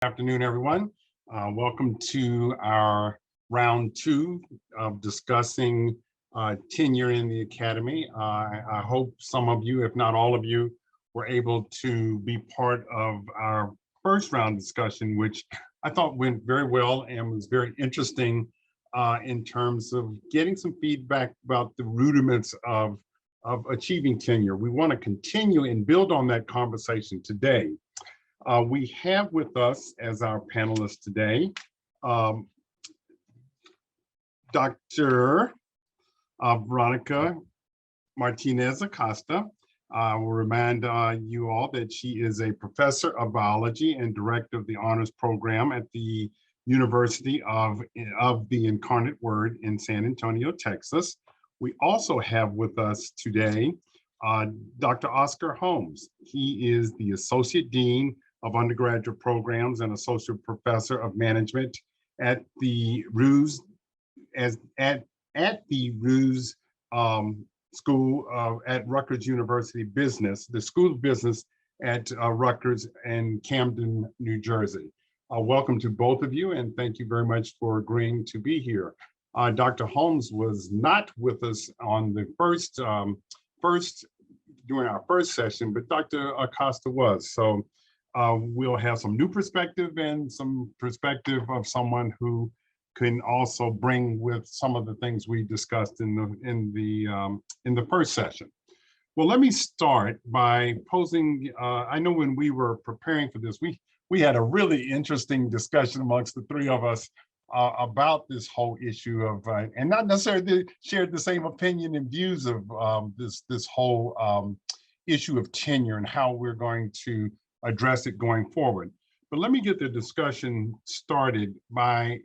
Afternoon, everyone. Welcome to our round two of discussing tenure in the academy. I hope some of you, if not all of you, were able to be part of our first round discussion, which I thought went very well and was very interesting in terms of getting some feedback about the rudiments of achieving tenure. We want to continue and build on that conversation today. We have with us as our panelists today, Dr. Veronica Martinez Acosta. I will remind you all that she is a professor of biology and director of the honors program at the University of the Incarnate Word in San Antonio, Texas. We also have with us today Dr. Oscar Holmes. He is the Associate Dean of Undergraduate Programs and Associate Professor of Management at the Roos School at Rutgers University Business, the School of Business at Rutgers in Camden, New Jersey. Welcome to both of you, and thank you very much for agreeing to be here. Dr. Holmes was not with us on the during our first session, but Dr. Acosta was. So we'll have some new perspective and some perspective of someone who can also bring with some of the things we discussed in the first session. Well, let me start by posing. I know when we were preparing for this, we had a really interesting discussion amongst the three of us about this whole issue of, and not necessarily shared the same opinion and views of this whole issue of tenure and how we're going to address it going forward. But let me get the discussion started by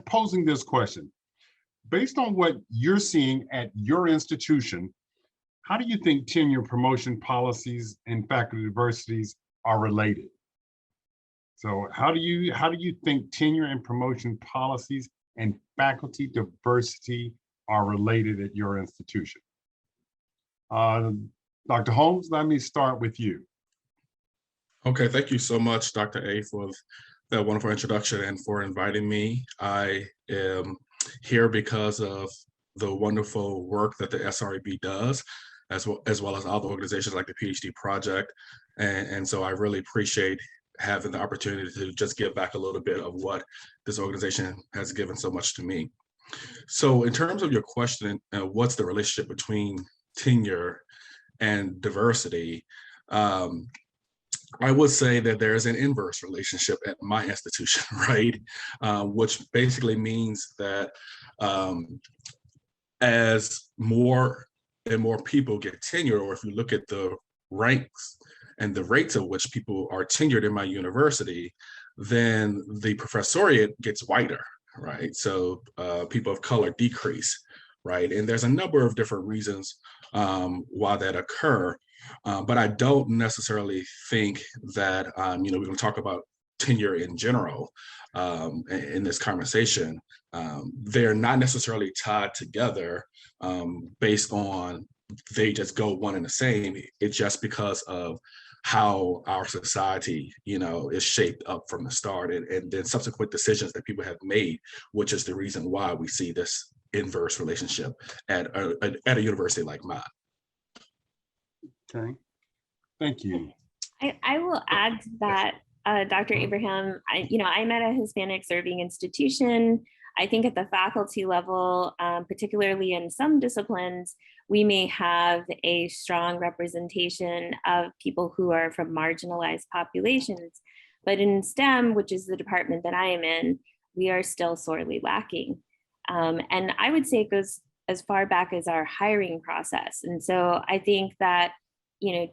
posing this question. Based on what you're seeing at your institution, how do you think tenure promotion policies and faculty diversities are related? So how do you think tenure and promotion policies and faculty diversity are related at your institution? Dr. Holmes, let me start with you. Okay, thank you so much, Dr. A, for that wonderful introduction and for inviting me. I am here because of the wonderful work that the SREB does, as well as other organizations like the PhD Project. And so I really appreciate having the opportunity to just give back a little bit of what this organization has given so much to me. So in terms of your question, what's the relationship between tenure and diversity? I would say that there is an inverse relationship at my institution, right? Which basically means that as more and more people get tenure, or if you look at the ranks and the rates at which people are tenured in my university, then the professoriate gets wider, right? So people of color decrease, right? And there's a number of different reasons why that occur. But I don't necessarily think that, we're going to talk about tenure in general in this conversation. They're not necessarily tied together based on they just go one and the same. It's just because of how our society, is shaped up from the start and then subsequent decisions that people have made, which is the reason why we see this inverse relationship at a university like mine. Okay, thank you. I will add to that, Dr. Abraham, I'm at a Hispanic serving institution. I think at the faculty level, particularly in some disciplines, we may have a strong representation of people who are from marginalized populations. But in STEM, which is the department that I am in, we are still sorely lacking. And I would say it goes as far back as our hiring process. And so I think that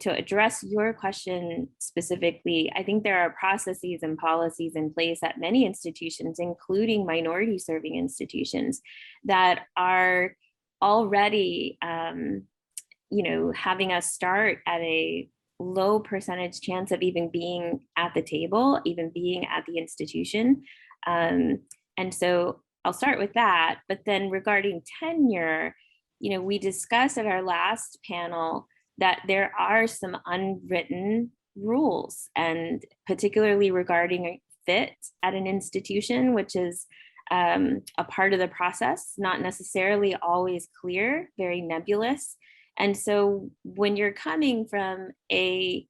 to address your question specifically, I think there are processes and policies in place at many institutions, including minority serving institutions, that are already, having us start at a low percentage chance of even being at the table, even being at the institution. And so I'll start with that. But then regarding tenure, we discussed at our last panel that there are some unwritten rules, and particularly regarding fit at an institution, which is a part of the process, not necessarily always clear, very nebulous. And so when you're coming from a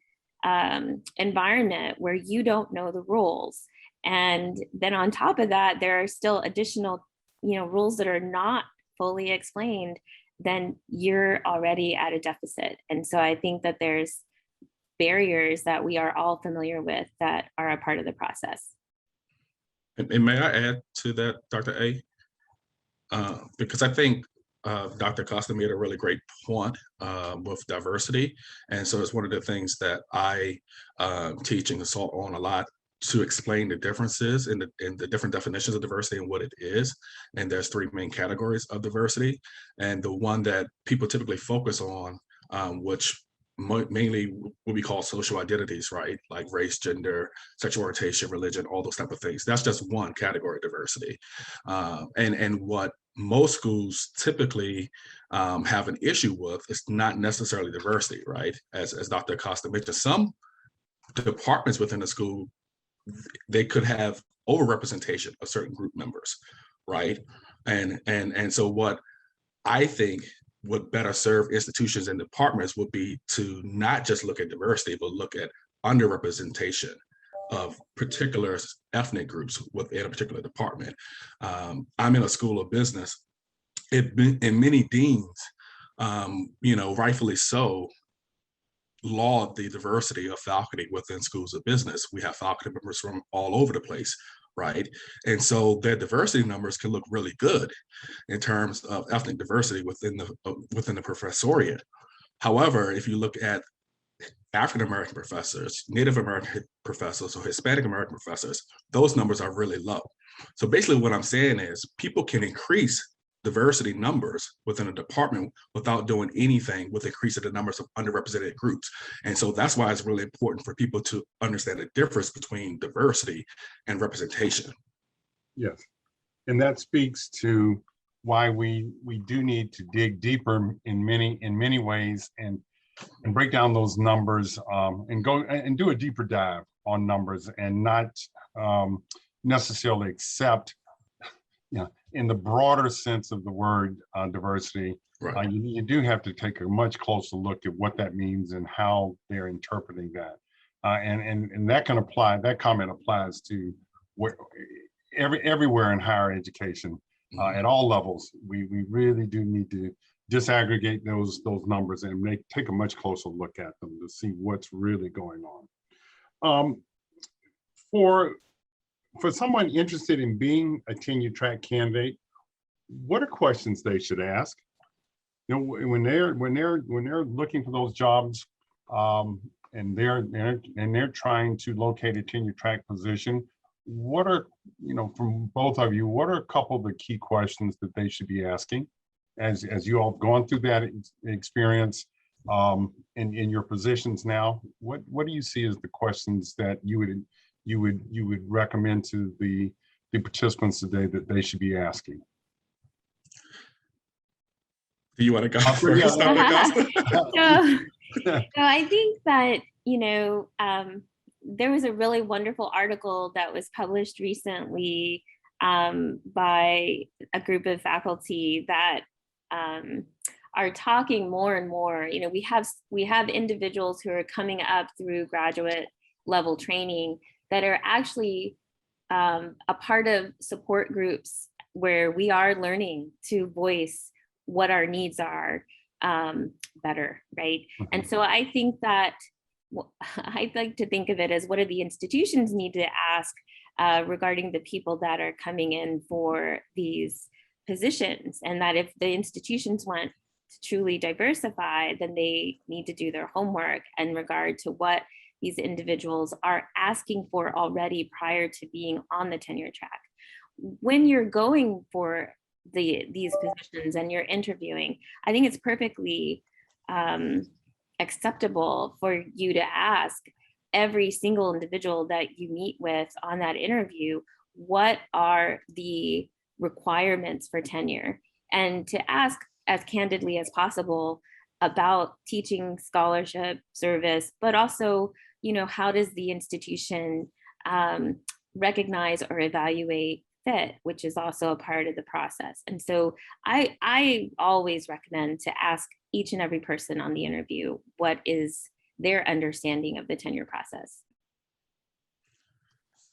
environment where you don't know the rules, and then on top of that, there are still additional, rules that are not fully explained, then you're already at a deficit. And so I think that there's barriers that we are all familiar with that are a part of the process. And may I add to that, Dr. A? Because I think Dr. Costa made a really great point with diversity. And so it's one of the things that I teach and consult on a lot, to explain the differences in the different definitions of diversity and what it is. And there's three main categories of diversity. And the one that people typically focus on, which mainly what we call social identities, right? Like race, gender, sexual orientation, religion, all those type of things. That's just one category of diversity. And what most schools typically have an issue with is not necessarily diversity, right? As Dr. Acosta mentioned, some departments within the school, they could have overrepresentation of certain group members, right? And so what I think would better serve institutions and departments would be to not just look at diversity, but look at underrepresentation of particular ethnic groups within a particular department. I'm in a school of business, and many deans, rightfully so, laud the diversity of faculty within schools of business. We have faculty members from all over the place, right? And so their diversity numbers can look really good in terms of ethnic diversity within the professoriate. However, if you look at African American professors, Native American professors, or Hispanic American professors, those numbers are really low. So basically what I'm saying is people can increase diversity numbers within a department without doing anything with increasing the numbers of underrepresented groups. And so that's why it's really important for people to understand the difference between diversity and representation. Yes, and that speaks to why we do need to dig deeper in many ways, and break down those numbers, and go and do a deeper dive on numbers, and not necessarily accept, in the broader sense of the word diversity. Right. You do have to take a much closer look at what that means and how they're interpreting that. And that can apply, that comment applies to everywhere in higher education, at all levels. We really do need to disaggregate those numbers and take a much closer look at them to see what's really going on. For someone interested in being a tenure track candidate, what are questions they should ask? When they're looking for those jobs, and they're trying to locate a tenure track position, what are, from both of you, what are a couple of the key questions that they should be asking as you all have gone through that experience, in your positions now? What do you see as the questions that you would recommend to the participants today that they should be asking? Do you want to go first? So I think that, there was a really wonderful article that was published recently by a group of faculty that are talking more and more. We have individuals who are coming up through graduate level training that are actually a part of support groups where we are learning to voice what our needs are better, right? And so I think that I'd like to think of it as, what do the institutions need to ask regarding the people that are coming in for these positions? And that if the institutions want to truly diversify, then they need to do their homework in regard to what these individuals are asking for already prior to being on the tenure track. When you're going for these positions and you're interviewing, I think it's perfectly acceptable for you to ask every single individual that you meet with on that interview, what are the requirements for tenure, and to ask as candidly as possible about teaching, scholarship, service, but also how does the institution recognize or evaluate fit, which is also a part of the process. And so I always recommend to ask each and every person on the interview what is their understanding of the tenure process.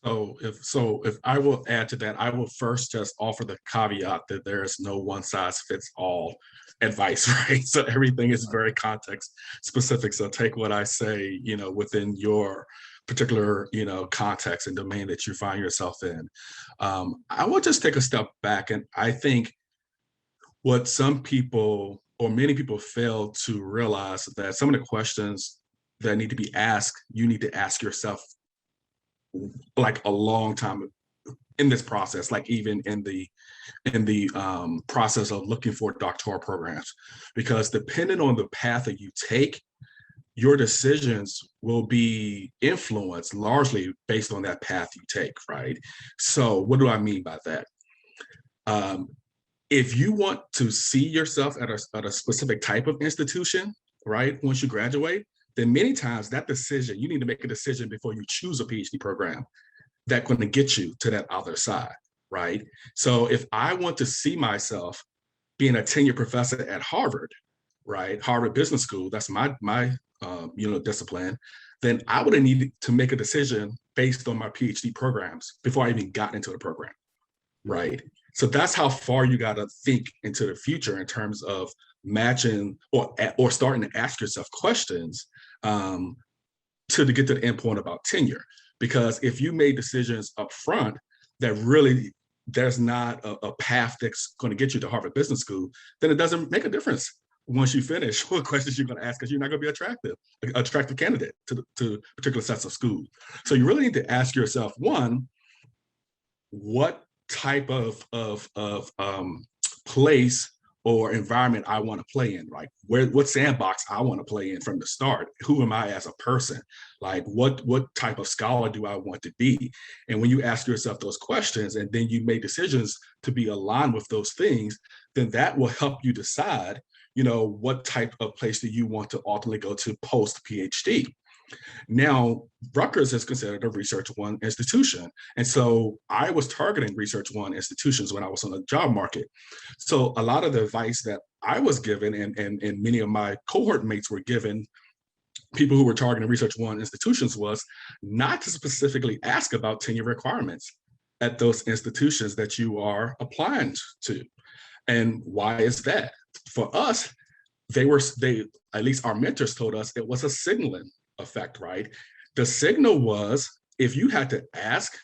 So if I will add to that, I will first just offer the caveat that there is no one size fits all advice, right? So everything is very context specific. So take what I say, within your particular, context and domain that you find yourself in. I will just take a step back, and I think what some people or many people fail to realize that some of the questions that need to be asked, you need to ask yourself like a long time in this process, like even in the process of looking for doctoral programs, because depending on the path that you take, your decisions will be influenced largely based on that path you take, right? So what do I mean by that? If you want to see yourself at a specific type of institution, right, once you graduate, then many times that decision, you need to make a decision before you choose a PhD program that's going to get you to that other side, right? So if I want to see myself being a tenure professor at Harvard, right, Harvard Business School, that's my discipline, then I would have needed to make a decision based on my PhD programs before I even got into the program, right? So that's how far you got to think into the future in terms of matching or starting to ask yourself questions to get to the end point about tenure. Because if you made decisions up front that really there's not a path that's going to get you to Harvard Business School, then it doesn't make a difference once you finish what questions you're going to ask, because you're not going to be attractive candidate to particular sets of school. So you really need to ask yourself, one, what type of place or environment I want to play in, like what sandbox I want to play in from the start. Who am I as a person? Like what type of scholar do I want to be? And when you ask yourself those questions and then you make decisions to be aligned with those things, then that will help you decide, what type of place do you want to ultimately go to post PhD. Now, Rutgers is considered a Research 1 institution. And so I was targeting Research 1 institutions when I was on the job market. So a lot of the advice that I was given and many of my cohort mates were given, people who were targeting Research 1 institutions, was not to specifically ask about tenure requirements at those institutions that you are applying to. And why is that? For us, at least our mentors told us it was a signaling effect, right? The signal was, if you had to ask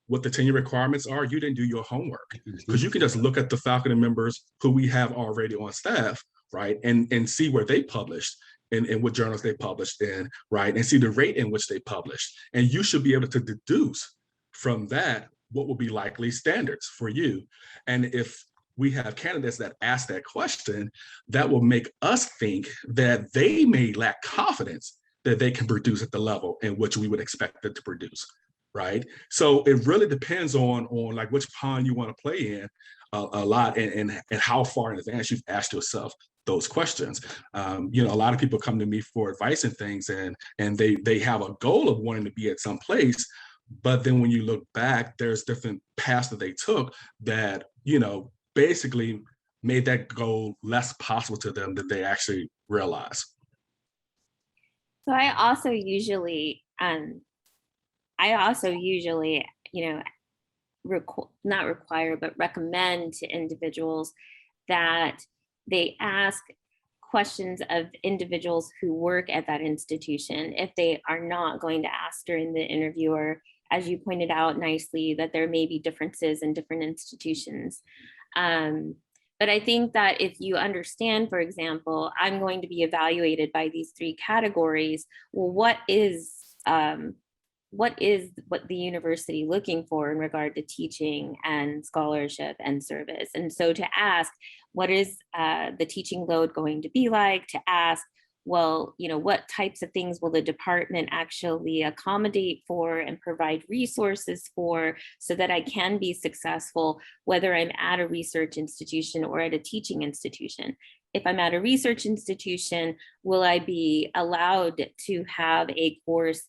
what the tenure requirements are, you didn't do your homework, because you can just look at the faculty members who we have already on staff, right, and see where they published and what journals they published in, right, and see the rate in which they published, and you should be able to deduce from that what will be likely standards for you. And if we have candidates that ask that question, that will make us think that they may lack confidence that they can produce at the level in which we would expect them to produce, right? So it really depends on like which pond you want to play in a lot, and how far in advance you've asked yourself those questions. A lot of people come to me for advice and things, and they have a goal of wanting to be at some place, but then when you look back, there's different paths that they took that, basically made that goal less possible to them than they actually realize. So I also usually, not require, but recommend to individuals that they ask questions of individuals who work at that institution if they are not going to ask during the interview, or as you pointed out nicely, that there may be differences in different institutions. But I think that if you understand, for example, I'm going to be evaluated by these 3 categories, well, what is the university looking for in regard to teaching and scholarship and service? And so to ask, what is the teaching load going to be like? To ask, well, what types of things will the department actually accommodate for and provide resources for, so that I can be successful, whether I'm at a research institution or at a teaching institution. If I'm at a research institution, will I be allowed to have a course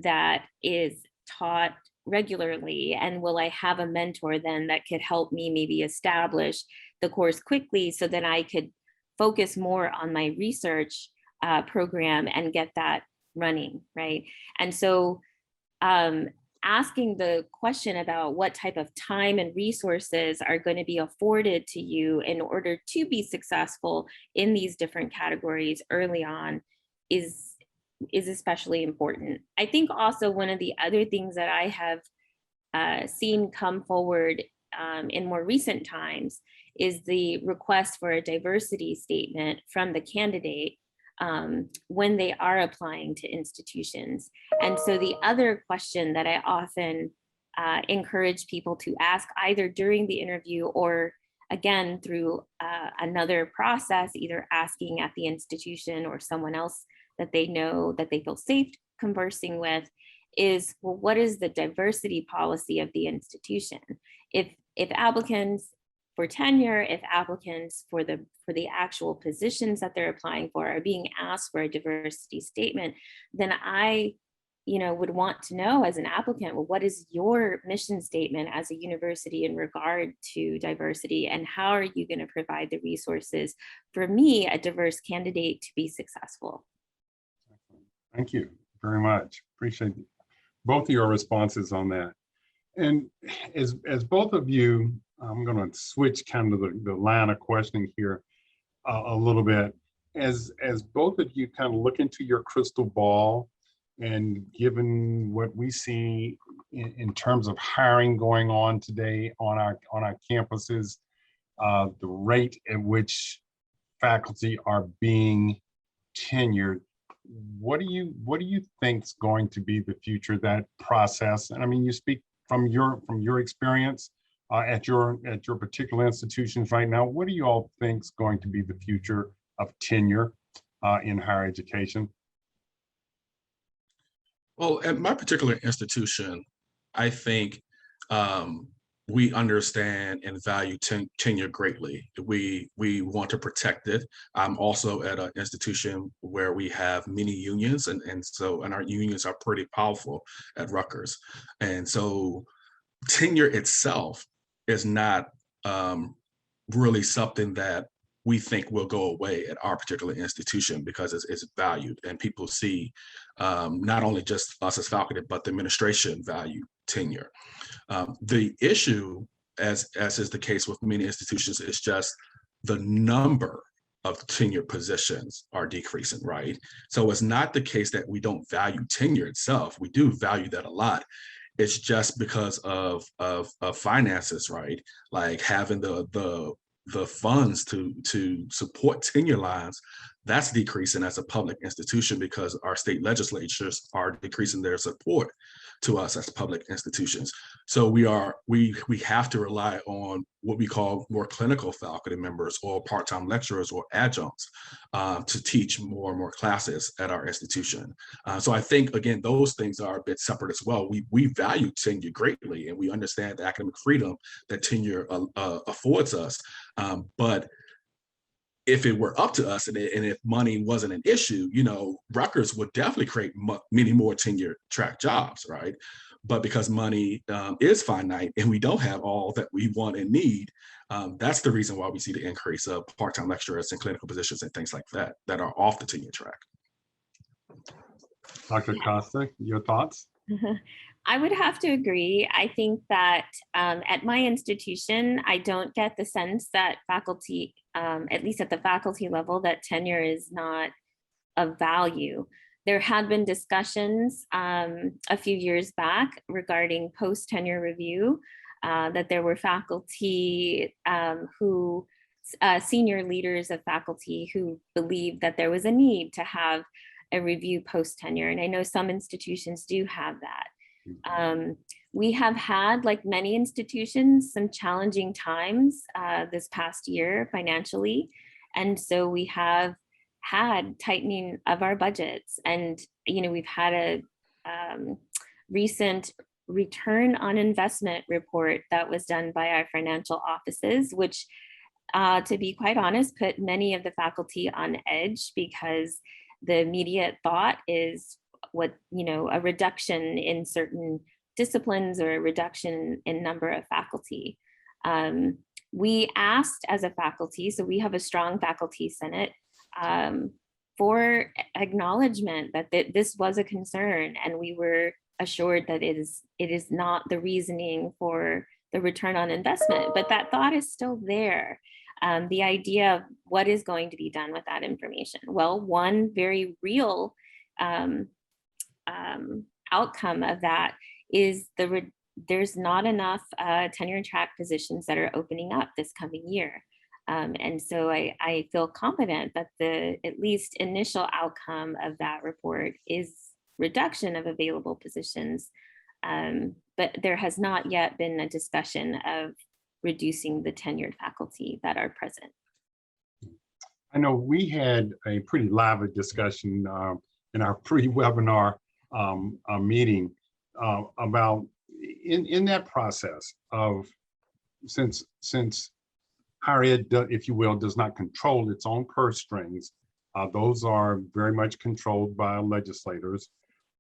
that is taught regularly? And will I have a mentor then that could help me maybe establish the course quickly so that I could focus more on my research program and get that running, right? And so asking the question about what type of time and resources are going to be afforded to you in order to be successful in these different categories early on is especially important. I think also one of the other things that I have seen come forward in more recent times is the request for a diversity statement from the candidate when they are applying to institutions. And so the other question that I often encourage people to ask either during the interview or again through another process, either asking at the institution or someone else that they know that they feel safe conversing with, is, well, what is the diversity policy of the institution? If applicants for tenure, if applicants for the actual positions that they're applying for are being asked for a diversity statement, then I would want to know as an applicant, well, what is your mission statement as a university in regard to diversity, and how are you going to provide the resources for me, a diverse candidate, to be successful? Thank you very much. Appreciate both of your responses on that. And as both of you, I'm going to switch kind of the line of questioning here a little bit. As both of you kind of look into your crystal ball, and given what we see in terms of hiring going on today on our campuses, the rate at which faculty are being tenured, what do you think is going to be the future of that process? And I mean, you speak from your experience at your particular institutions right now. What do you all think is going to be the future of tenure in higher education? Well, at my particular institution, I think we understand and value tenure greatly. We want to protect it. I'm also at an institution where we have many unions, and our unions are pretty powerful at Rutgers. And so tenure itself is not really something that we think will go away at our particular institution, because it's valued, and people see not only just us as faculty, but the administration value tenure. The issue, as is the case with many institutions, is just the number of tenure positions are decreasing, right? So it's not the case that we don't value tenure itself. We do value that a lot. It's just because of finances, right? Like having the funds to support tenure lines, that's decreasing as a public institution, because our state legislatures are decreasing their support to us as public institutions. So we have to rely on what we call more clinical faculty members or part-time lecturers or adjuncts to teach more and more classes at our institution. So I think, again, those things are a bit separate as well. We value tenure greatly, and we understand the academic freedom that tenure affords us. But if it were up to us, and if money wasn't an issue, Rutgers would definitely create many more tenure track jobs, right? But because money is finite and we don't have all that we want and need, that's the reason why we see the increase of part-time lecturers and clinical positions and things like that are off the tenure track. Dr. Costa, your thoughts? I would have to agree. I think that at my institution, I don't get the sense that faculty, at least at the faculty level, that tenure is not of value. There had been discussions a few years back regarding post-tenure review, that there were faculty senior leaders of faculty who believed that there was a need to have a review post-tenure. And I know some institutions do have that. We have had, like many institutions, some challenging times this past year financially. And so we have had tightening of our budgets. And, we've had a recent return on investment report that was done by our financial offices, which, to be quite honest, put many of the faculty on edge, because the immediate thought is, a reduction in certain disciplines or a reduction in number of faculty. We asked as a faculty, so we have a strong faculty senate, for acknowledgement that this was a concern, and we were assured that it is not the reasoning for the return on investment, but that thought is still there. The idea of what is going to be done with that information. Well, one very real outcome of that is there's not enough tenure track positions that are opening up this coming year. And so I feel confident that the at least initial outcome of that report is reduction of available positions. But there has not yet been a discussion of reducing the tenured faculty that are present. I know we had a pretty lively discussion in our pre-webinar meeting about in that process of since higher ed, if you will, does not control its own purse strings. Those are very much controlled by legislators.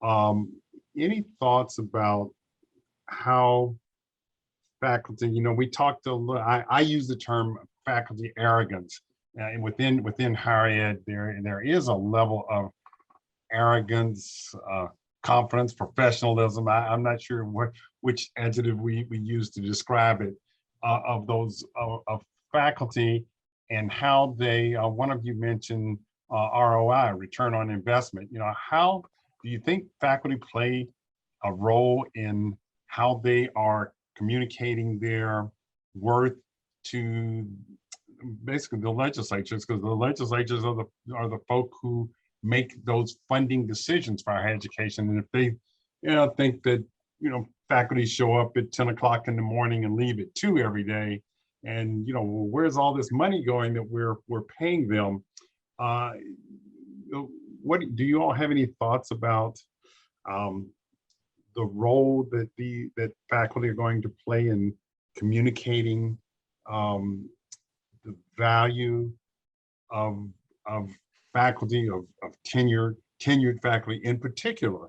Any thoughts about how faculty, we talked a little, I use the term faculty arrogance. And within higher ed, there is a level of arrogance, confidence, professionalism. I'm not sure which adjective we use to describe it, of those of faculty, and how they, one of you mentioned ROI, return on investment. How do you think faculty play a role in how they are communicating their worth to basically the legislatures, because the legislatures are the folk who make those funding decisions for higher education. And if they think that faculty show up at 10 o'clock in the morning and leave at 2 every day, and where's all this money going that we're paying them? What do you all have any thoughts about the role that faculty are going to play in communicating the value of faculty, of tenured faculty in particular,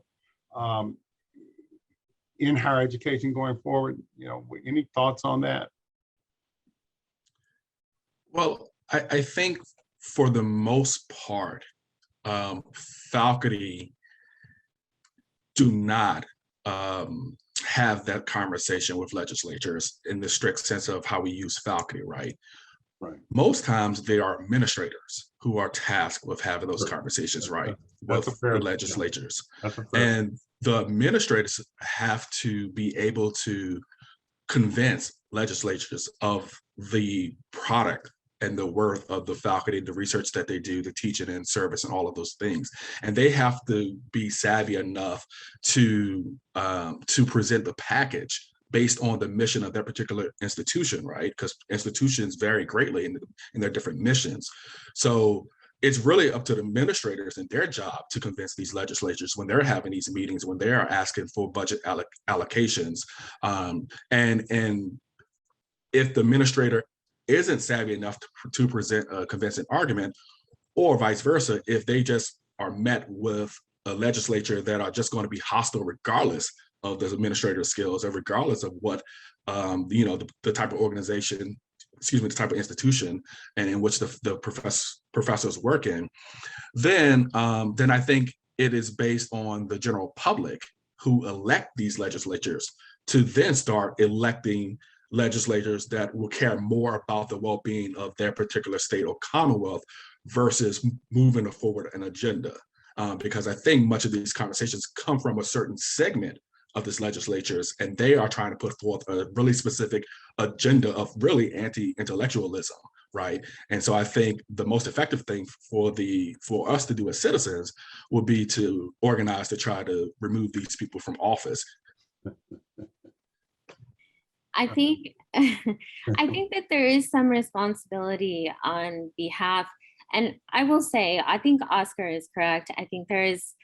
in higher education going forward? Any thoughts on that? Well, I think for the most part, faculty do not have that conversation with legislators in the strict sense of how we use faculty, right? Right. Most times they are administrators who are tasked with having those conversations, right, with the legislators. And the administrators have to be able to convince legislatures of the product and the worth of the faculty, the research that they do, the teaching and service and all of those things. And they have to be savvy enough to present the package based on the mission of their particular institution, right? Because institutions vary greatly in their different missions. So it's really up to the administrators and their job to convince these legislatures when they're having these meetings, when they are asking for budget allocations. And if the administrator isn't savvy enough to present a convincing argument, or vice versa, if they just are met with a legislature that are just going to be hostile regardless of the administrative skills, or regardless of what the type of organization, the type of institution and in which the professors work in, then I think it is based on the general public who elect these legislatures to then start electing legislators that will care more about the well-being of their particular state or commonwealth versus moving forward an agenda. Because I think much of these conversations come from a certain segment of this legislatures, and they are trying to put forth a really specific agenda of really anti-intellectualism, right? And so I think the most effective thing for us to do as citizens would be to organize to try to remove these people from office. I think that there is some responsibility on behalf, and I will say, I think Oscar is correct. I think there is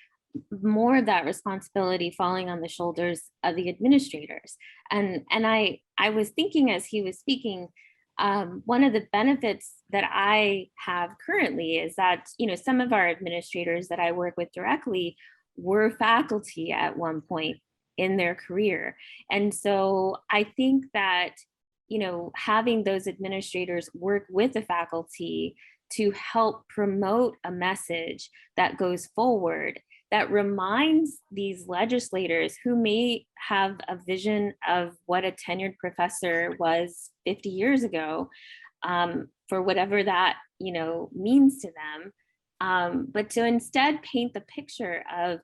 more of that responsibility falling on the shoulders of the administrators. And I was thinking as he was speaking, one of the benefits that I have currently is that, some of our administrators that I work with directly were faculty at one point in their career. And so I think that, you know, having those administrators work with the faculty to help promote a message that goes forward, that reminds these legislators who may have a vision of what a tenured professor was 50 years ago, for whatever that, you know, means to them, but to instead paint the picture of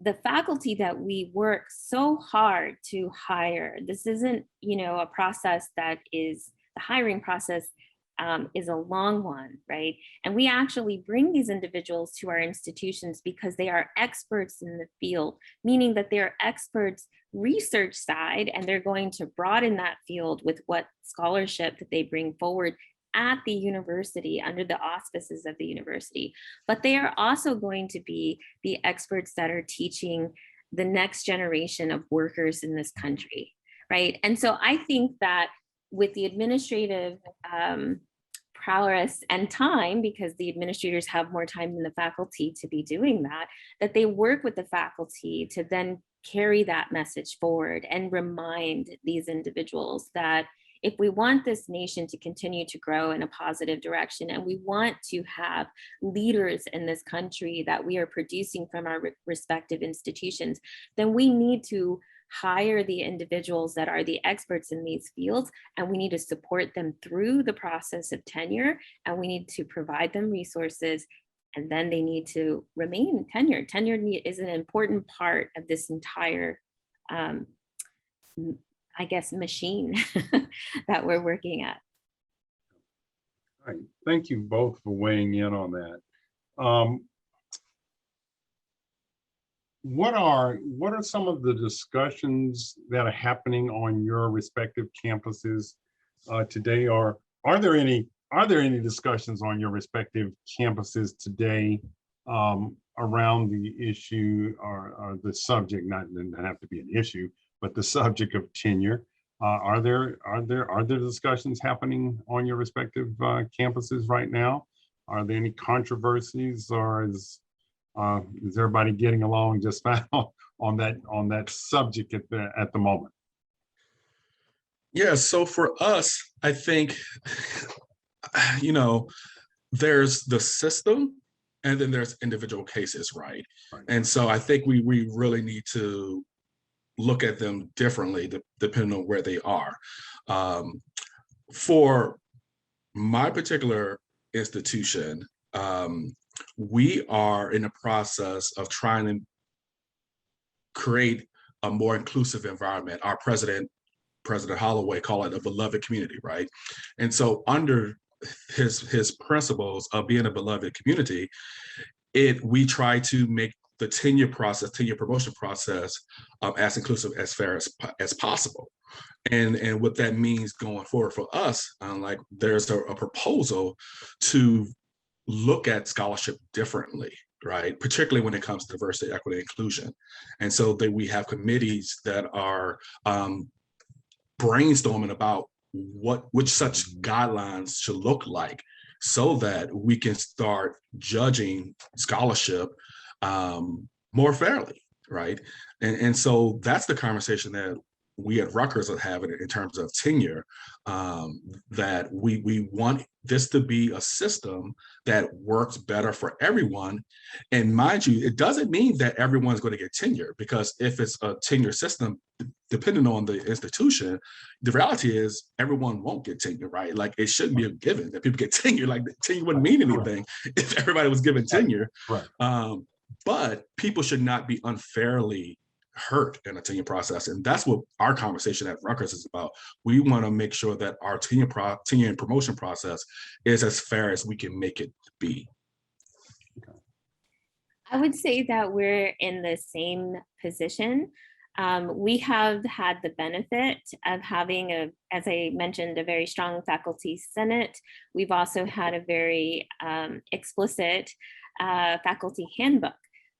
the faculty that we work so hard to hire. This isn't, you know, a process that is, the hiring process is a long one, right? And we actually bring these individuals to our institutions because they are experts in the field, meaning that they're experts research side, and they're going to broaden that field with what scholarship that they bring forward at the university under the auspices of the university. But they are also going to be the experts that are teaching the next generation of workers in this country, right? And so I think that with the administrative prowess and time, because the administrators have more time than the faculty to be doing that, that they work with the faculty to then carry that message forward and remind these individuals that if we want this nation to continue to grow in a positive direction, and we want to have leaders in this country that we are producing from our respective institutions, then we need to hire the individuals that are the experts in these fields, and we need to support them through the process of tenure, and we need to provide them resources, and then they need to remain tenured. Tenure is an important part of this entire I guess, machine that we're working at. All right. Thank you both for weighing in on that. What are some of the discussions that are happening on your respective campuses today? Or are there any discussions on your respective campuses today around the issue or the subject? Not have to be an issue, but the subject of tenure. Are there discussions happening on your respective campuses right now? Are there any controversies, or is everybody getting along just fine on that subject at the moment? Yeah, so for us, I think, you know, there's the system and then there's individual cases, right? And so I think we really need to look at them differently depending on where they are. For my particular institution, we are in the process of trying to create a more inclusive environment. Our President Holloway, called it a beloved community, right? And so under his principles of being a beloved community, we try to make the tenure promotion process as inclusive, as fair as possible. And what that means going forward for us, like there's a proposal to look at scholarship differently, right? Particularly when it comes to diversity, equity, inclusion. And so that we have committees that are brainstorming about which such guidelines should look like, so that we can start judging scholarship more fairly, right? And so that's the conversation that we at Rutgers are having in terms of tenure, that we want this to be a system that works better for everyone. And mind you, it doesn't mean that everyone's going to get tenure, because if it's a tenure system, depending on the institution, the reality is everyone won't get tenure, right? Like it shouldn't be a given that people get tenure. Like tenure wouldn't mean anything if everybody was given tenure. Right. But people should not be unfairly hurt in a tenure process. And that's what our conversation at Rutgers is about. We want to make sure that our tenure and promotion process is as fair as we can make it be. I would say that we're in the same position. We have had the benefit of having, as I mentioned, a very strong faculty senate. We've also had a very explicit faculty handbook.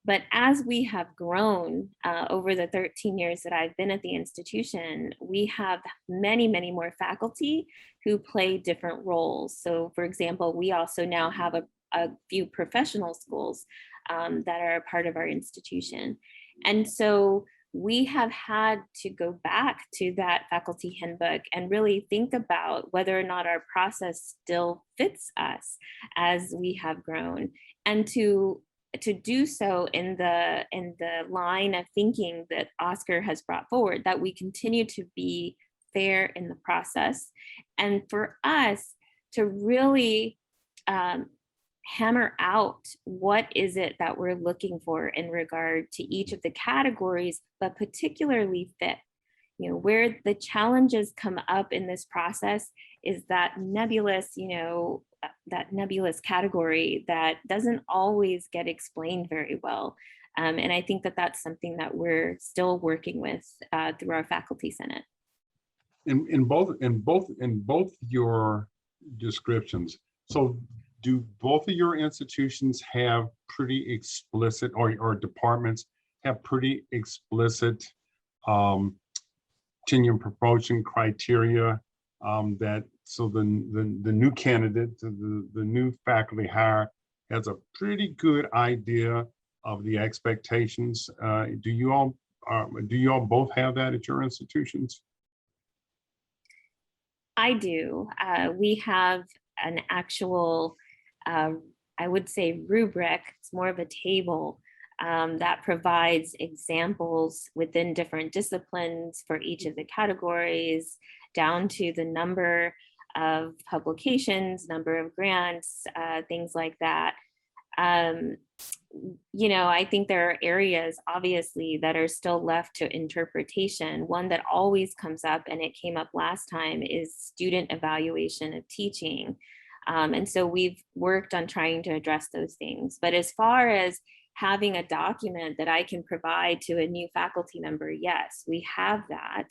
But as we have grown over the 13 years that I've been at the institution, we have many, many more faculty who play different roles. So for example, we also now have a few professional schools that are a part of our institution. And so we have had to go back to that faculty handbook and really think about whether or not our process still fits us as we have grown, and to do so in the line of thinking that Oscar has brought forward, that we continue to be fair in the process, and for us to really hammer out what is it that we're looking for in regard to each of the categories, but particularly fit. You know, where the challenges come up in this process is that nebulous, that nebulous category that doesn't always get explained very well. And I think that that's something that we're still working with through our faculty senate. In both your descriptions, so do both of your institutions have pretty explicit, or departments have pretty explicit tenure and promotion criteria, that so the new candidate, the new faculty hire has a pretty good idea of the expectations? Do you all both have that at your institutions? I do. We have an actual, I would say, rubric. It's more of a table that provides examples within different disciplines for each of the categories, down to the number of publications, number of grants, things like that. I think there are areas, obviously, that are still left to interpretation. One that always comes up, and it came up last time, is student evaluation of teaching. And so we've worked on trying to address those things. But as far as having a document that I can provide to a new faculty member, yes, we have that.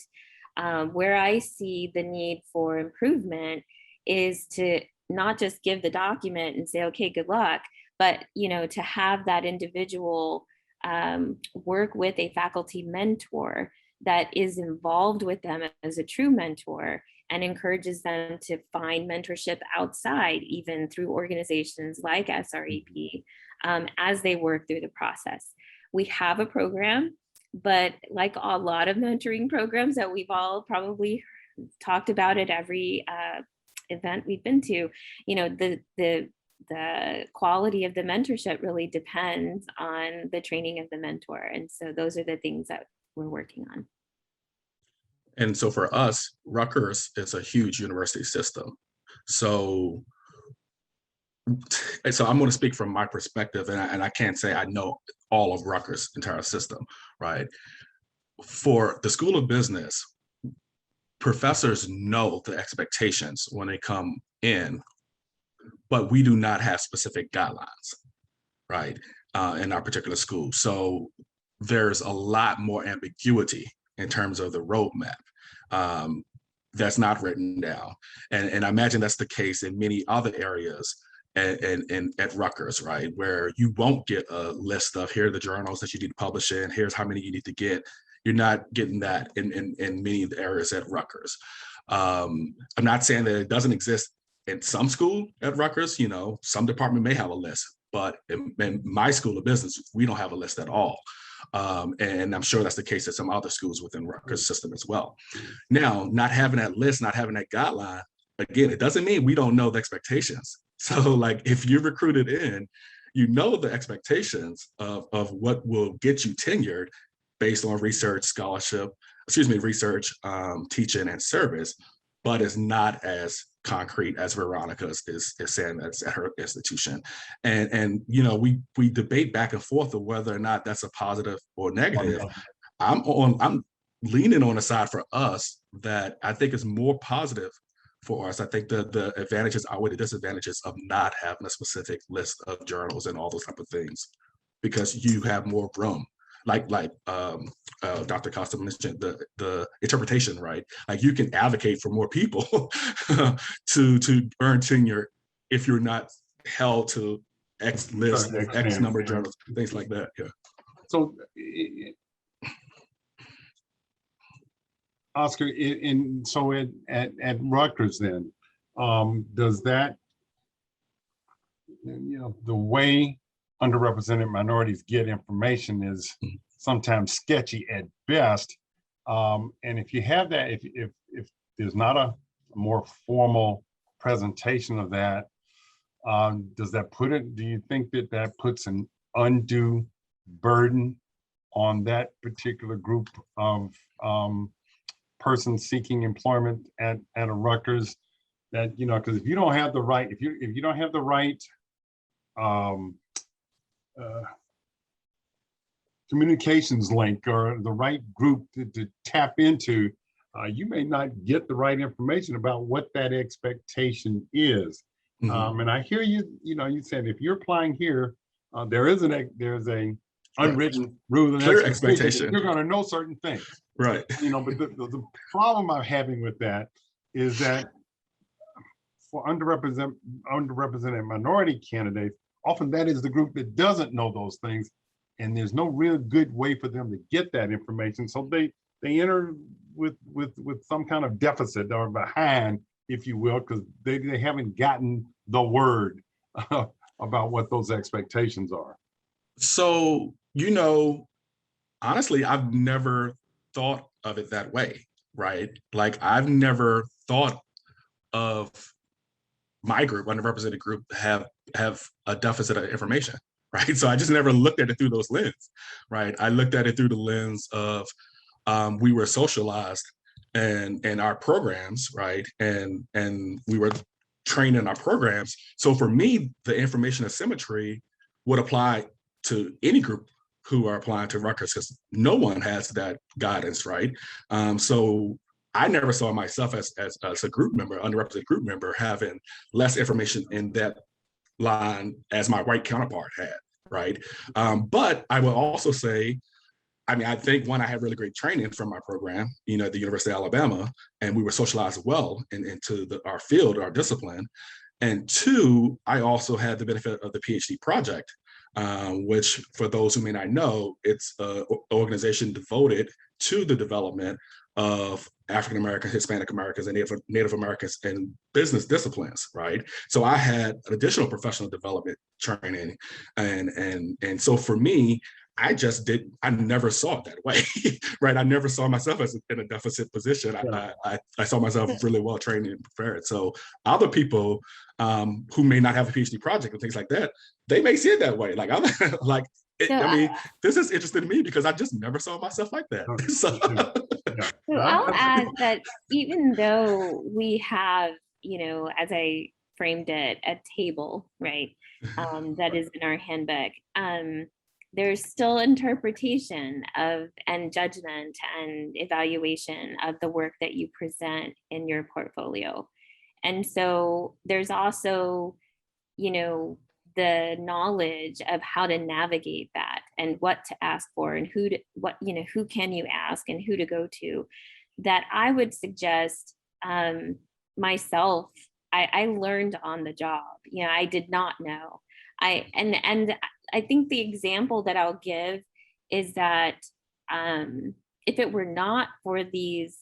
Where I see the need for improvement is to not just give the document and say, okay, good luck, but to have that individual work with a faculty mentor that is involved with them as a true mentor and encourages them to find mentorship outside, even through organizations like SREP, as they work through the process. We have a program, but like a lot of mentoring programs that we've all probably talked about at every event we've been to, the quality of the mentorship really depends on the training of the mentor. And so those are the things that we're working on. And so for us, Rutgers is a huge university system. So I'm going to speak from my perspective, and I can't say I know all of Rutgers' entire system, right? For the School of Business, professors know the expectations when they come in, but we do not have specific guidelines, right, in our particular school. So there's a lot more ambiguity in terms of the roadmap that's not written down. And I imagine that's the case in many other areas at Rutgers, right, where you won't get a list of here are the journals that you need to publish in, here's how many you need to get. You're not getting that in many of the areas at Rutgers. I'm not saying that it doesn't exist in some school at Rutgers. Some department may have a list, but in my School of Business, we don't have a list at all. And I'm sure that's the case at some other schools within Rutgers system as well. Now, not having that list, not having that guideline, again, it doesn't mean we don't know the expectations. So like if you're recruited in, the expectations of what will get you tenured based on research, research, teaching, and service, but it's not as concrete as Veronica is saying that's at her institution. And we debate back and forth of whether or not that's a positive or negative. I'm leaning on the side for us that I think is more positive for us. I think the advantages outweigh the disadvantages of not having a specific list of journals and all those type of things, because you have more room. Like Dr. Costa mentioned, the interpretation, right? Like you can advocate for more people to earn tenure if you're not held to X list, X number of journals, things like that. Yeah. So, Oscar, at Rutgers then, does that, the way underrepresented minorities get information is sometimes sketchy at best. And if you have that, if there's not a more formal presentation of that, does that do you think that that puts an undue burden on that particular group of persons seeking employment at a Rutgers? That, because if you don't have the right, if you don't have the right communications link or the right group to tap into, you may not get the right information about what that expectation is. And I hear you, you said if you're applying here, there's a unwritten rule and clear expectation. You're going to know certain things. Right. But the problem I'm having with that is that for underrepresented minority candidates, often that is the group that doesn't know those things, and there's no real good way for them to get that information. So they enter with some kind of deficit or behind, if you will, because they haven't gotten the word about what those expectations are. So, honestly, I've never thought of it that way, right? Like, I've never thought of my group, underrepresented group, have a deficit of information, right? So I just never looked at it through those lenses, right? I looked at it through the lens of we were socialized and our programs, right? And we were trained in our programs. So for me, the information asymmetry would apply to any group who are applying to Rutgers, because no one has that guidance, right? So I never saw myself as a group member, underrepresented group member, having less information in that line as my white counterpart had, right? But I will also say, I think one, I had really great training from my program, at the University of Alabama, and we were socialized well into our field, our discipline. And two, I also had the benefit of the PhD project, which, for those who may not know, it's an organization devoted to the development of African Americans, Hispanic Americans, and Native Americans in business disciplines, right? So I had an additional professional development training, and so for me, I never saw it that way, right? I never saw myself as in a deficit position. I saw myself really well trained and prepared. So other people who may not have a PhD project and things like that, they may see it that way. Like, this is interesting to me because I just never saw myself like that. So I'll add that even though we have, as I framed it, a table, right, that is in our handbook, there's still interpretation of and judgment and evaluation of the work that you present in your portfolio. And so there's also, the knowledge of how to navigate that and what to ask for and who can you ask and who to go to, that I would suggest myself, I learned on the job. I did not know. And I think the example that I'll give is that if it were not for these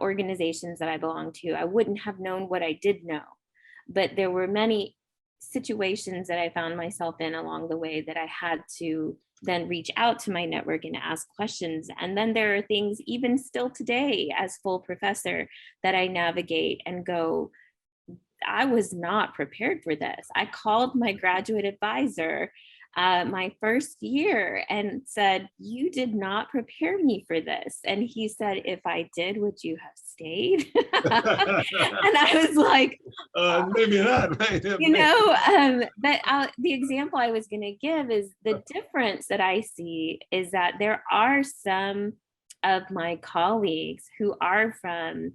organizations that I belong to, I wouldn't have known what I did know. But there were many situations that I found myself in along the way that I had to then reach out to my network and ask questions. And then there are things even still today as full professor that I navigate and go, I was not prepared for this. I called my graduate advisor my first year and said, you did not prepare me for this. And he said, if I did, would you have stayed? And I was like, maybe not. Right? But the example I was going to give is the difference that I see is that there are some of my colleagues who are from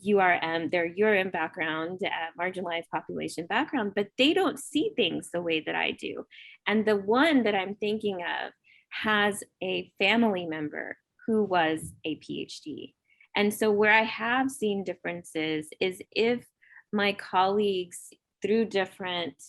they're URM background, marginalized population background, but they don't see things the way that I do. And the one that I'm thinking of has a family member who was a PhD. And so where I have seen differences is if my colleagues through different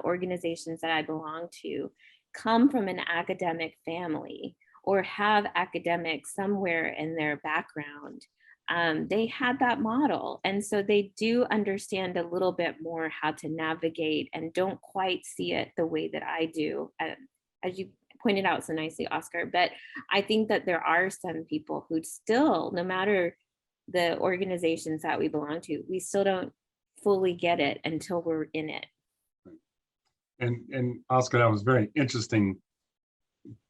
organizations that I belong to come from an academic family or have academics somewhere in their background, they had that model. And so they do understand a little bit more how to navigate and don't quite see it the way that I do, as you pointed out so nicely, Oscar. But I think that there are some people who still, no matter the organizations that we belong to, we still don't fully get it until we're in it. And Oscar, that was very interesting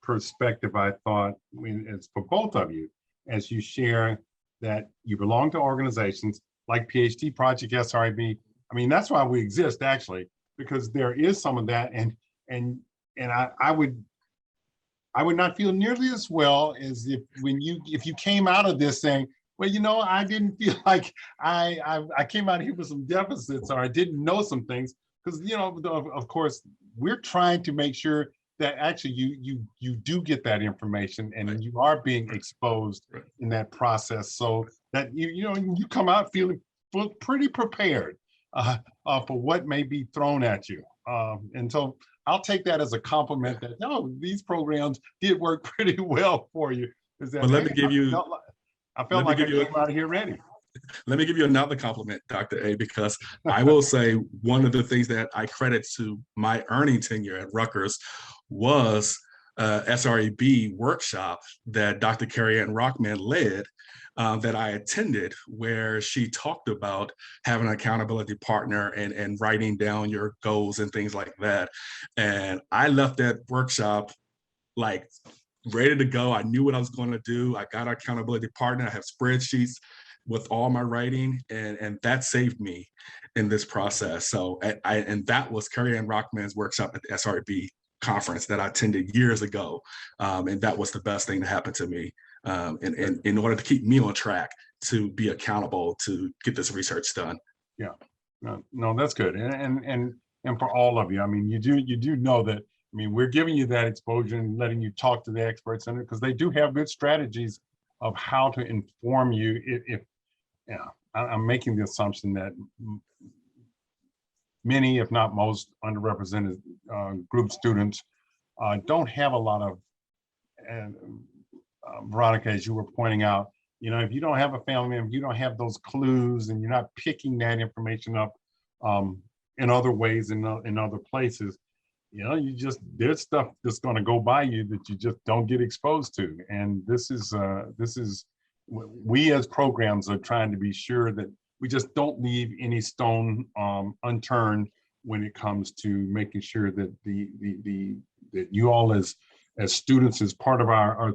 perspective, I thought. I mean, it's for both of you, as you share that you belong to organizations like PhD Project, SRIB. I mean, that's why we exist, actually, because there is some of that, and I would not feel nearly as well as if you came out of this saying, well, you know, I didn't feel like I came out here with some deficits, or I didn't know some things, because, you know, of course, we're trying to make sure that actually you do get that information, and you are being exposed in that process, so that you come out feeling pretty prepared for what may be thrown at you. And so I'll take that as a compliment that, no, these programs did work pretty well for you. But let me give you, I felt like I came out of here ready. Let me give you another compliment, Dr. A, because I will say one of the things that I credit to my earning tenure at Rutgers was SREB workshop that Dr. Carrie Ann Rockman led, that I attended, where she talked about having an accountability partner and writing down your goals and things like that. And I left that workshop like ready to go. I knew what I was going to do. I got an accountability partner. I have spreadsheets with all my writing, and that saved me in this process. So and that was Carrie Ann Rockman's workshop at the SRB conference that I attended years ago. And that was the best thing to happen to me in order to keep me on track to be accountable to get this research done. Yeah, no, that's good. And for all of you, I mean, you do know that, I mean, we're giving you that exposure and letting you talk to the experts in it, because they do have good strategies of how to inform you if I'm making the assumption that many, if not most, underrepresented group students don't have a lot of, Veronica, as you were pointing out, you know, if you don't have a family member, you don't have those clues, and you're not picking that information up in other ways, in other places, you know, there's stuff that's going to go by you that you just don't get exposed to. And this is we as programs are trying to be sure that we just don't leave any stone unturned when it comes to making sure that that you all as students, as part of our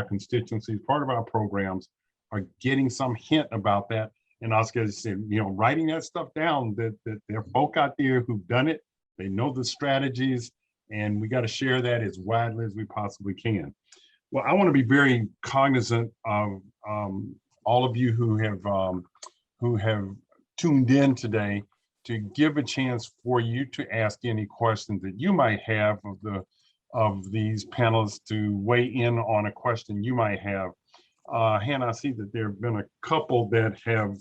constituencies, part of our programs, are getting some hint about that. And Oscar said, you know, writing that stuff down, that there are folk out there who've done it, they know the strategies, and we got to share that as widely as we possibly can. Well, I want to be very cognizant of all of you who have tuned in today, to give a chance for you to ask any questions that you might have of these panelists, to weigh in on a question you might have. Hannah, I see that there have been a couple that have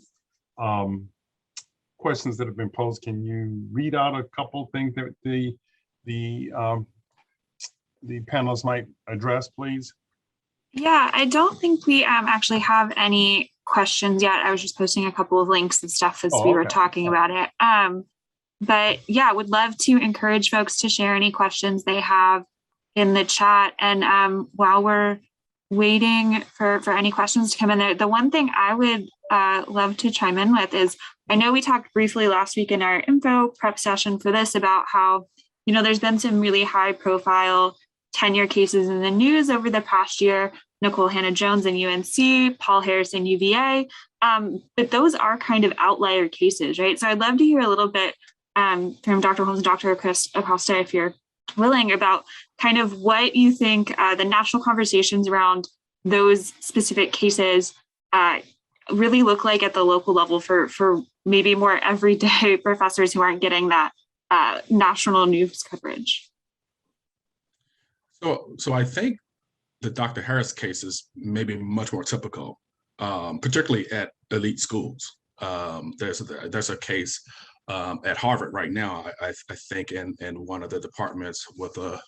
questions that have been posed. Can you read out a couple things that the panelists might address, please? Yeah, I don't think we actually have any questions yet. I was just posting a couple of links and stuff as we were talking about it. But yeah, would love to encourage folks to share any questions they have in the chat. And while we're waiting for any questions to come in there, the one thing I would love to chime in with is, I know we talked briefly last week in our info prep session for this about how, you know, there's been some really high profile tenure cases in the news over the past year, Nicole Hannah-Jones in UNC, Paul Harris in UVA, but those are kind of outlier cases, right? So I'd love to hear a little bit from Dr. Holmes and Dr. Acosta, if you're willing, about kind of what you think the national conversations around those specific cases really look like at the local level for maybe more everyday professors who aren't getting that national news coverage. So I think the Dr. Harris case is maybe much more typical, particularly at elite schools. There's a case at Harvard right now, I think, in one of the departments with a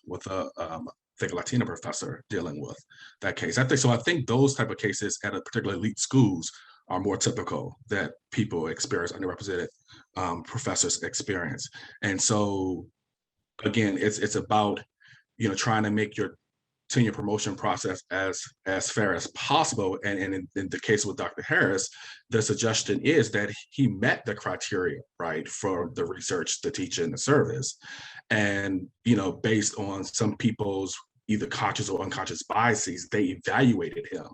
I think a Latina professor dealing with that case. I think those type of cases at a particular elite schools are more typical that people experience, underrepresented professors experience. And so, again, it's about, trying to make your tenure promotion process as fair as possible. And in the case with Dr. Harris, the suggestion is that he met the criteria, right, for the research, the teaching, the service. And, based on some people's either conscious or unconscious biases, they evaluated him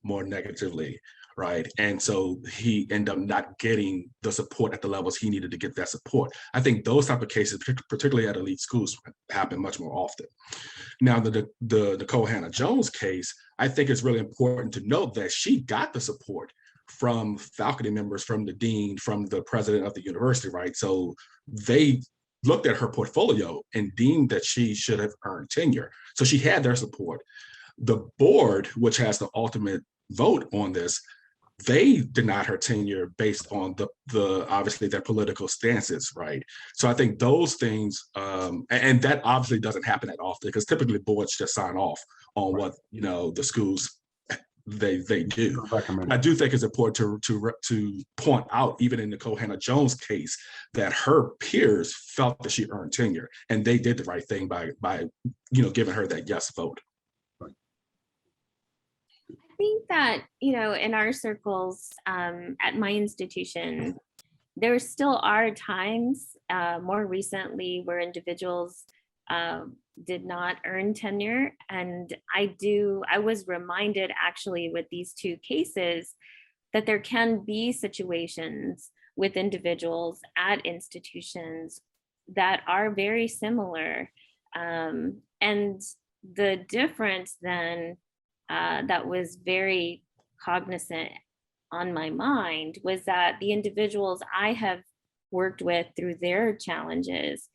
more negatively, right? And so he ended up not getting the support at the levels he needed to get that support. I think those type of cases, particularly at elite schools, happen much more often. Now, the Nicole Hannah-Jones case, I think it's really important to note that she got the support from faculty members, from the dean, from the president of the university, right? So they looked at her portfolio and deemed that she should have earned tenure. So she had their support. The board, which has the ultimate vote on this, they denied her tenure based on the obviously their political stances, right? So I think those things, and that obviously doesn't happen that often, because typically boards just sign off on what the schools they do. I do think it's important to point out, even in Nicole Hannah-Jones case, that her peers felt that she earned tenure, and they did the right thing by giving her that yes vote. I think that, in our circles, at my institution, there still are times, more recently, where individuals did not earn tenure. And I was reminded, actually, with these two cases, that there can be situations with individuals at institutions that are very similar. And the difference then, that was very cognizant on my mind, was that the individuals I have worked with through their challenges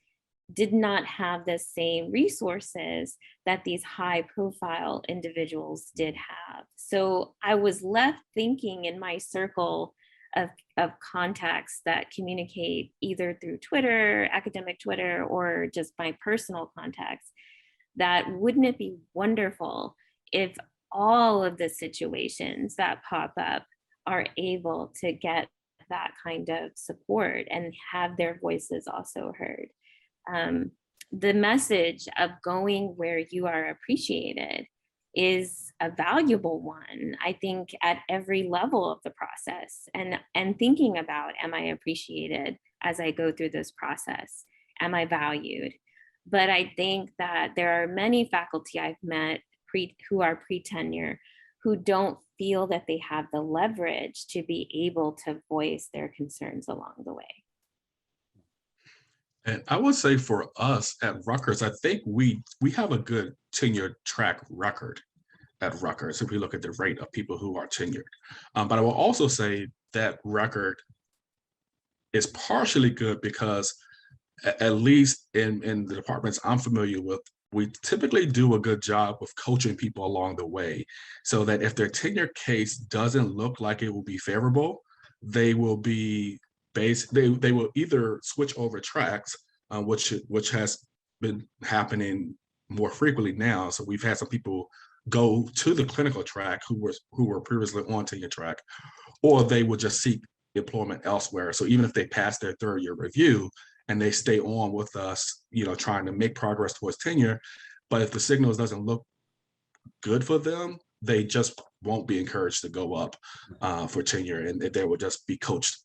did not have the same resources that these high profile individuals did have. So I was left thinking, in my circle of contacts that communicate either through Twitter, academic Twitter, or just my personal contacts, that wouldn't it be wonderful if all of the situations that pop up are able to get that kind of support and have their voices also heard. The message of going where you are appreciated is a valuable one, I think, at every level of the process, and thinking about, am I appreciated as I go through this process? Am I valued? But I think that there are many faculty I've met who are pre-tenure who don't feel that they have the leverage to be able to voice their concerns along the way. And I would say for us at Rutgers, I think we have a good tenure track record at Rutgers if we look at the rate of people who are tenured. But I will also say that record is partially good because, at least in the departments I'm familiar with, we typically do a good job of coaching people along the way, so that if their tenure case doesn't look like it will be favorable, they will be they will either switch over tracks, which has been happening more frequently now. So we've had some people go to the clinical track who were previously on tenure track, or they would just seek employment elsewhere. So even if they pass their third year review and they stay on with us, trying to make progress towards tenure, but if the signals doesn't look good for them, they just won't be encouraged to go up for tenure, and they will just be coached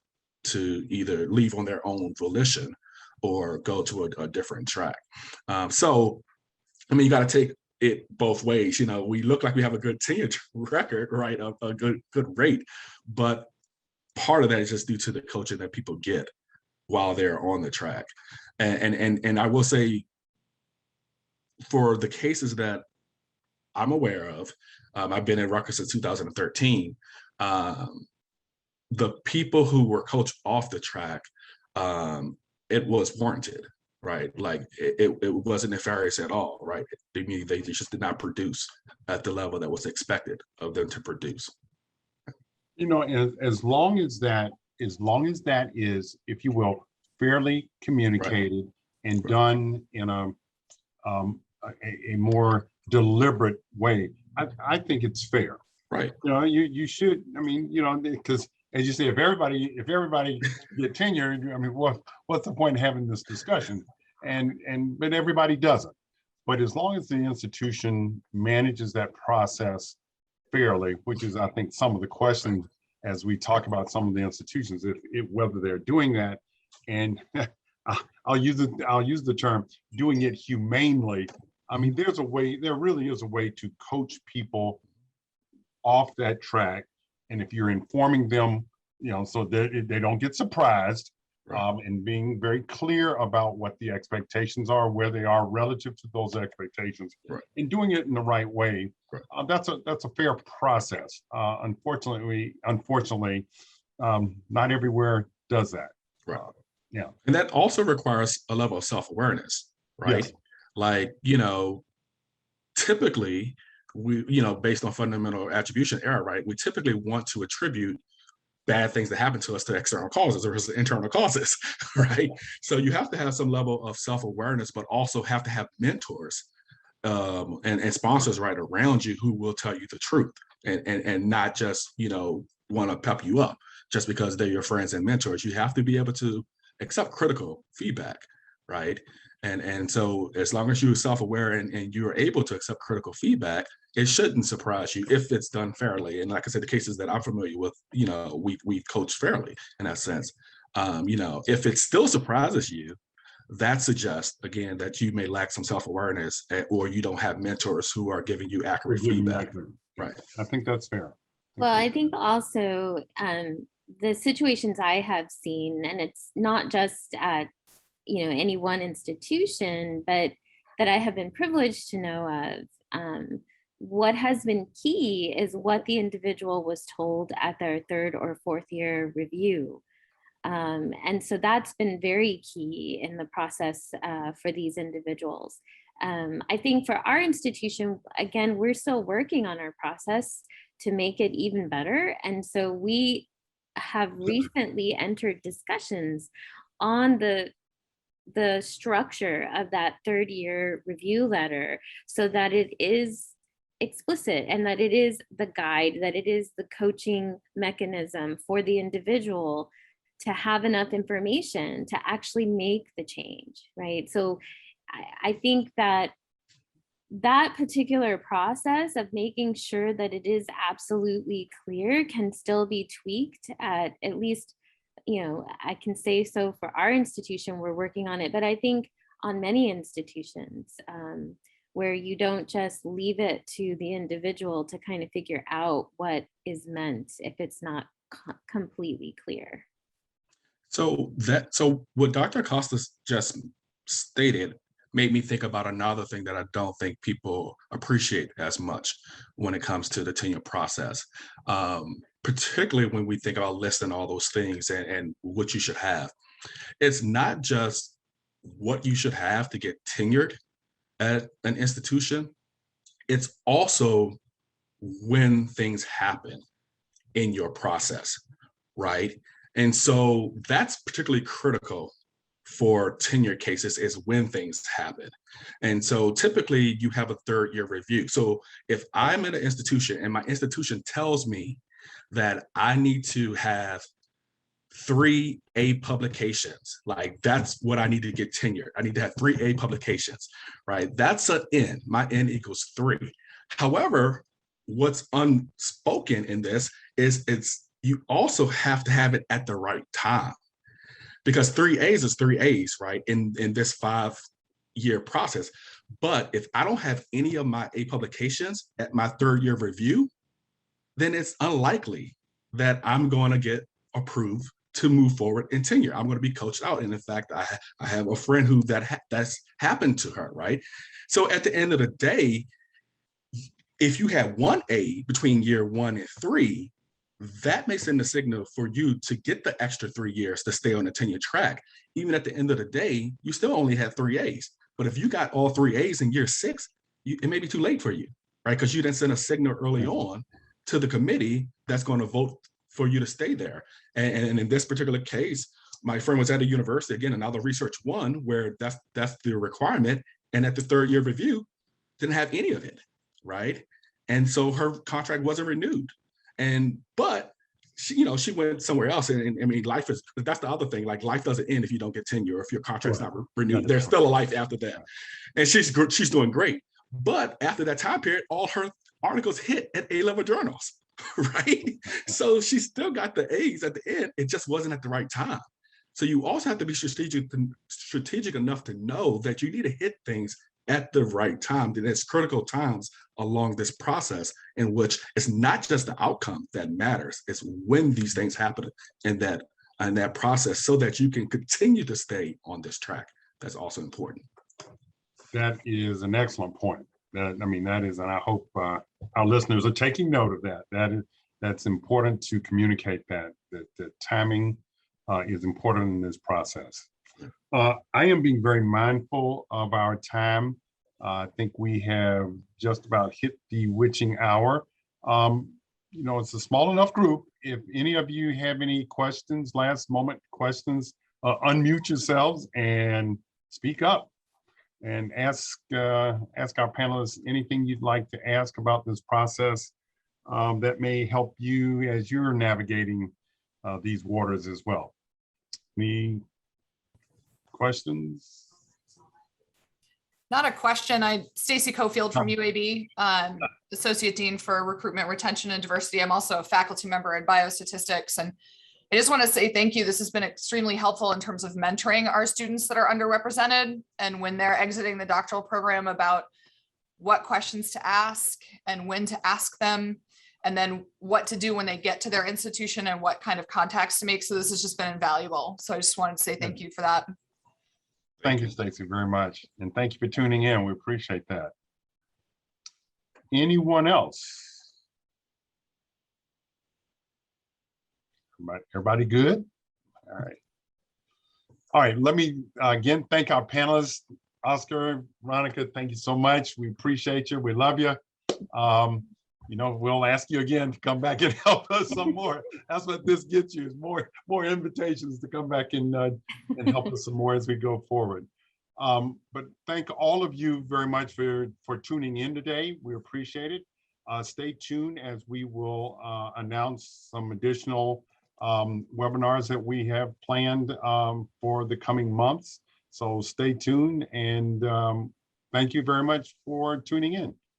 to either leave on their own volition or go to a different track. So, you got to take it both ways. We look like we have a good tenure record, right? A good rate, but part of that is just due to the coaching that people get while they're on the track. And I will say, for the cases that I'm aware of, I've been at Rutgers since 2013, the people who were coached off the track, it was warranted, right? Like it wasn't nefarious at all, right? They just did not produce at the level that was expected of them to produce. As long as that is, if you will, fairly communicated, right, and done in a more deliberate way, I think it's fair. Right. You should, because as you say, if everybody get tenure, I mean, what's the point in having this discussion? But everybody doesn't. But as long as the institution manages that process fairly, which is, I think, some of the questions as we talk about some of the institutions, if whether they're doing that, and I'll use the term doing it humanely. I mean, there really is a way to coach people off that track. And if you're informing them, so that they don't get surprised, and being very clear about what the expectations are, where they are relative to those expectations, and doing it in the right way, that's a fair process. Unfortunately, not everywhere does that. Yeah. And that also requires a level of self-awareness, right? Yes. Like, typically we, based on fundamental attribution error, right? We typically want to attribute bad things that happen to us to external causes versus internal causes, right? So you have to have some level of self-awareness, but also have to have mentors and sponsors right around you who will tell you the truth and not just, want to pep you up just because they're your friends and mentors. You have to be able to accept critical feedback, right? And so as long as you're self-aware and you're able to accept critical feedback, it shouldn't surprise you if it's done fairly. And like I said, the cases that I'm familiar with, we've coached fairly in that sense. If it still surprises you, that suggests, again, that you may lack some self-awareness or you don't have mentors who are giving you accurate feedback. Right. I think that's fair. Well, I think also the situations I have seen, and it's not just at any one institution, but that I have been privileged to know of, what has been key is what the individual was told at their 3rd or 4th year review. And so that's been very key in the process for these individuals. I think for our institution, again, we're still working on our process to make it even better. And so we have recently entered discussions on the structure of that 3rd year review letter so that it is explicit and that it is the guide, that it is the coaching mechanism for the individual to have enough information to actually make the change, right? So I think that particular process of making sure that it is absolutely clear can still be tweaked at least, I can say so for our institution, we're working on it, but I think on many institutions where you don't just leave it to the individual to kind of figure out what is meant if it's not completely clear. So what Dr. Costas just stated made me think about another thing that I don't think people appreciate as much when it comes to the tenure process, particularly when we think about listing all those things and what you should have. It's not just what you should have to get tenured at an institution. It's also when things happen in your process, right? And so that's particularly critical for tenure cases, is when things happen. And so typically you have a 3rd year review. So if I'm in an institution and my institution tells me that I need to have 3 A publications, like that's what I need to get tenured. I need to have 3 A publications, right? That's an N. My N equals 3. However, what's unspoken in this is you also have to have it at the right time, because 3 A's is 3 A's, right? In this 5-year process. But if I don't have any of my A publications at my 3rd year review, then it's unlikely that I'm going to get approved to move forward in tenure. I'm going to be coached out. And in fact, I have a friend who that's happened to her, right? So at the end of the day, if you have 1 A between year 1 and 3, that may send a signal for you to get the extra 3 years to stay on the tenure track. Even at the end of the day, you still only have 3 A's. But if you got all 3 A's in year 6, it may be too late for you, right? Because you didn't send a signal early on to the committee that's going to vote for you to stay there. And in this particular case, my friend was at a university, again, another research one, where that's the requirement. And at the 3rd year review, didn't have any of it, right? And so her contract wasn't renewed. But she went somewhere else. And I mean, that's the other thing. Like, life doesn't end if you don't get tenure, or if your contract's not renewed. There's still a life after that. And she's doing great. But after that time period, all her articles hit at A-level journals, right? So she still got the A's at the end. It just wasn't at the right time. So you also have to be strategic enough to know that you need to hit things at the right time. There's critical times along this process in which it's not just the outcome that matters, it's when these things happen in that process, so that you can continue to stay on this track. That's also important. That is an excellent point. That is, and I hope our listeners are taking note of that. That's important to communicate that timing is important in this process. I am being very mindful of our time. I think we have just about hit the witching hour. It's a small enough group. If any of you have any questions, last moment questions, unmute yourselves and speak up and ask our panelists anything you'd like to ask about this process that may help you as you're navigating these waters as well. Any questions? Not a question. Stacey Cofield from UAB, Associate Dean for Recruitment, Retention, and Diversity. I'm also a faculty member in biostatistics. And I just want to say thank you. This has been extremely helpful in terms of mentoring our students that are underrepresented, and when they're exiting the doctoral program, about what questions to ask and when to ask them, and then what to do when they get to their institution and what kind of contacts to make. So this has just been invaluable. So I just wanted to say thank you for that. Thank you, Stacey, very much. And thank you for tuning in. We appreciate that. Anyone else? Everybody good? All right. All right, let me again thank our panelists. Oscar, Veronica, thank you so much. We appreciate you. We love you. We'll ask you again to come back and help us some more. That's what this gets you, is more invitations to come back and help us some more as we go forward. But thank all of you very much for tuning in today. We appreciate it. Stay tuned as we will announce some additional webinars that we have planned for the coming months. So stay tuned, and thank you very much for tuning in.